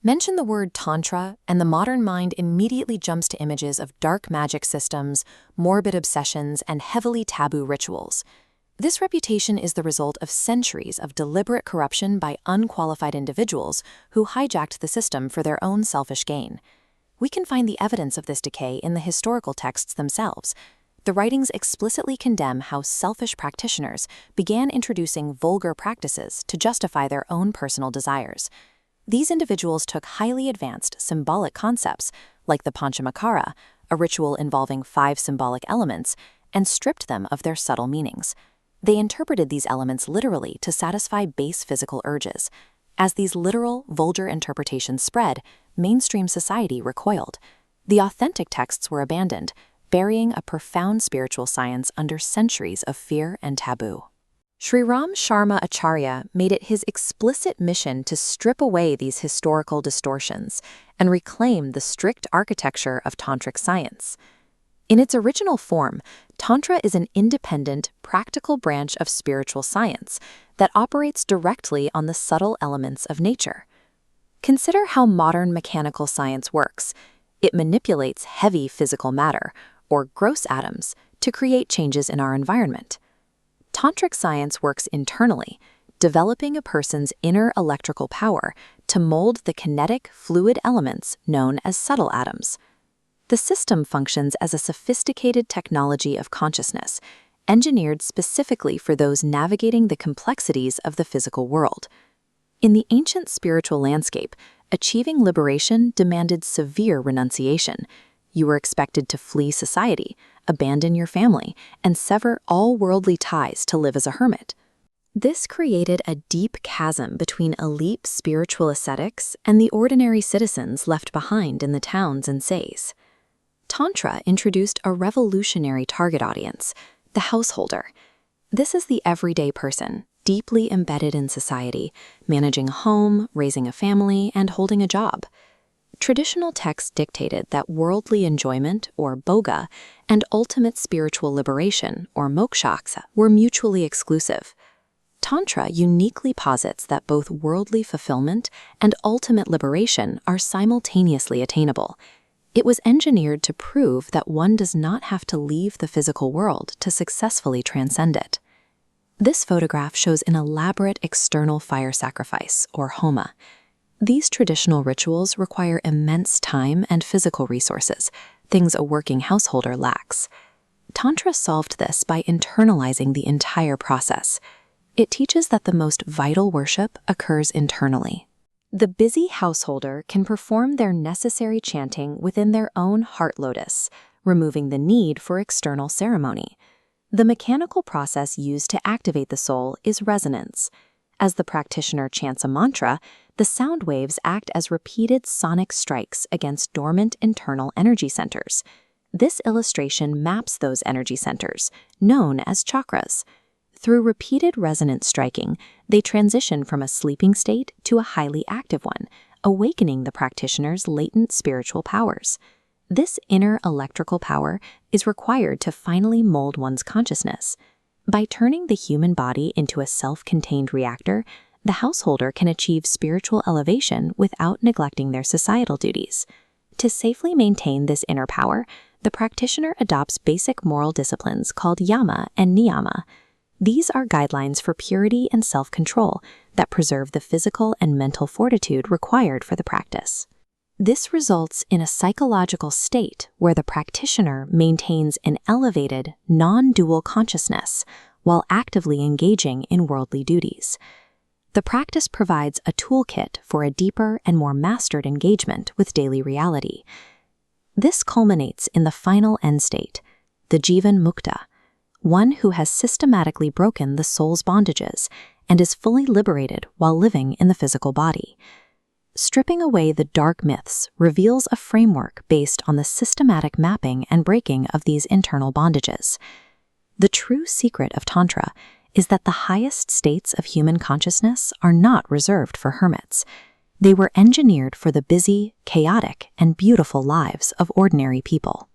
Mention the word Tantra, and the modern mind immediately jumps to images of dark magic systems, morbid obsessions, and heavily taboo rituals. This reputation is the result of centuries of deliberate corruption by unqualified individuals who hijacked the system for their own selfish gain. We can find the evidence of this decay in the historical texts themselves. The writings explicitly condemn how selfish practitioners began introducing vulgar practices to justify their own personal desires. These individuals took highly advanced symbolic concepts, like the Panchamakara, a ritual involving 5 symbolic elements, and stripped them of their subtle meanings. They interpreted these elements literally to satisfy base physical urges. As these literal, vulgar interpretations spread, mainstream society recoiled. The authentic texts were abandoned, burying a profound spiritual science under centuries of fear and taboo. Sri Ram Sharma Acharya made it his explicit mission to strip away these historical distortions and reclaim the strict architecture of tantric science. In its original form, Tantra is an independent, practical branch of spiritual science that operates directly on the subtle elements of nature. Consider how modern mechanical science works. It manipulates heavy physical matter, or gross atoms, to create changes in our environment. Tantric science works internally, developing a person's inner electrical power to mold the kinetic, fluid elements known as subtle atoms. The system functions as a sophisticated technology of consciousness, engineered specifically for those navigating the complexities of the physical world. In the ancient spiritual landscape, achieving liberation demanded severe renunciation. You were expected to flee society, abandon your family, and sever all worldly ties to live as a hermit. This created a deep chasm between elite spiritual ascetics and the ordinary citizens left behind in the towns and seis. Tantra introduced a revolutionary target audience, the householder. This is the everyday person, deeply embedded in society, managing a home, raising a family, and holding a job. Traditional texts dictated that worldly enjoyment, or bhoga, and ultimate spiritual liberation, or moksha, were mutually exclusive. Tantra uniquely posits that both worldly fulfillment and ultimate liberation are simultaneously attainable. It was engineered to prove that one does not have to leave the physical world to successfully transcend it. This photograph shows an elaborate external fire sacrifice, or homa. These traditional rituals require immense time and physical resources, things a working householder lacks. Tantra solved this by internalizing the entire process. It teaches that the most vital worship occurs internally. The busy householder can perform their necessary chanting within their own heart lotus, removing the need for external ceremony. The mechanical process used to activate the soul is resonance. As the practitioner chants a mantra, the sound waves act as repeated sonic strikes against dormant internal energy centers. This illustration maps those energy centers, known as chakras. Through repeated resonant striking, they transition from a sleeping state to a highly active one, awakening the practitioner's latent spiritual powers. This inner electrical power is required to finally mold one's consciousness. By turning the human body into a self-contained reactor, the householder can achieve spiritual elevation without neglecting their societal duties. To safely maintain this inner power, the practitioner adopts basic moral disciplines called yama and niyama. These are guidelines for purity and self-control that preserve the physical and mental fortitude required for the practice. This results in a psychological state where the practitioner maintains an elevated, non-dual consciousness while actively engaging in worldly duties. The practice provides a toolkit for a deeper and more mastered engagement with daily reality. This culminates in the final end state, the Jivan Mukta, one who has systematically broken the soul's bondages and is fully liberated while living in the physical body. Stripping away the dark myths reveals a framework based on the systematic mapping and breaking of these internal bondages. The true secret of Tantra is that the highest states of human consciousness are not reserved for hermits. They were engineered for the busy, chaotic, and beautiful lives of ordinary people.